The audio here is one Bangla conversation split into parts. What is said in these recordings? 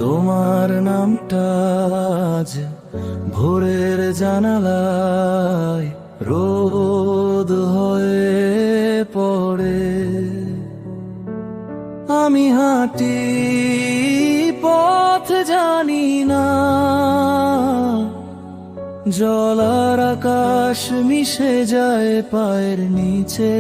তোমার নামটা আজ ভোরের জানালায় রোদ হয়ে পড়ে। আমি হাঁটি পথ জানি না, জল আর আকাশ মিশে যায় পায়ের নিচে।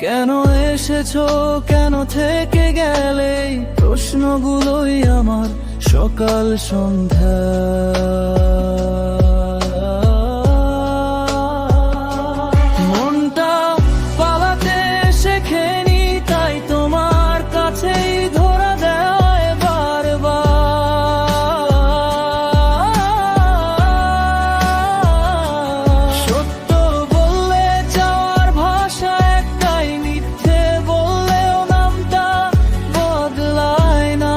কেন এসেছো, কেন থেকে গেলে, প্রশ্নগুলোই আমার সকাল সন্ধ্যা। মনটা পালাতে শেখেনি, তাই তোমার কাছেই ধরা দেয় বারবার। সত্য বললে যাওয়ার ভাষা একটাই, মিথ্যে বললেও নামটা বদলায় না।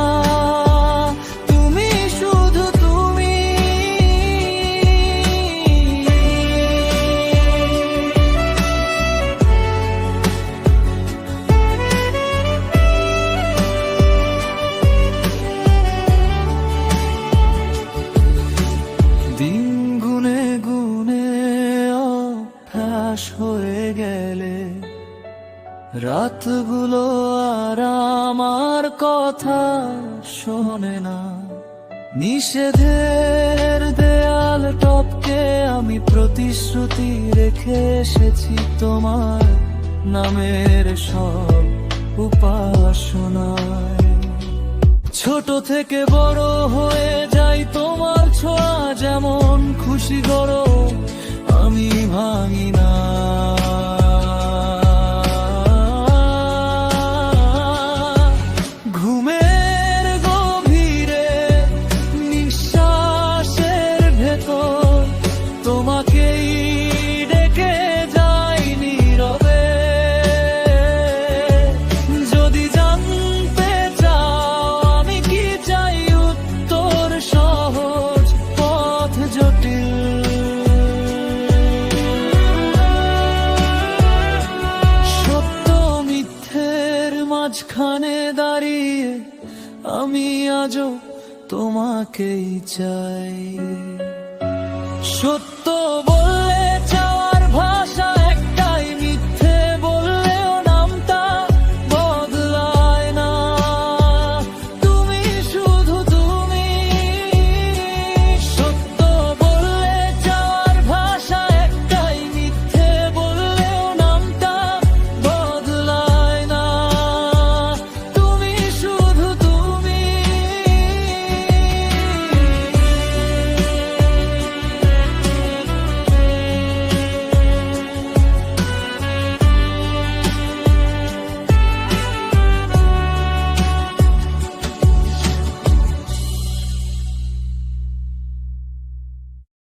তুমি শুধু তুমি। দিন গুনে গুনে অভ্যাস হয়ে গেলে, রাতগুলো আর আমার কথা শোনে না। নিষেধের দেয়াল টপকে আমি প্রতিশ্রুতি রেখে এসেছি তোমার নামের সব উপাসনায়। ছোট থেকে বড় হয়ে যাই তোমার ছোঁয়া, যেমন খুশি করো আমি ভাঙি না। ঘুমের গভীরে নিঃশ্বাসের ভেতর তোমাকেই ডেকে যাই নীরবে। যদি জানতে চাও আমি কি চাই, উত্তর সহজ, পথ জটিল। সত্য মিথ্যের মাঝখানে দাঁড়িয়ে আমি আজও তোমাকেই চাই। সত্য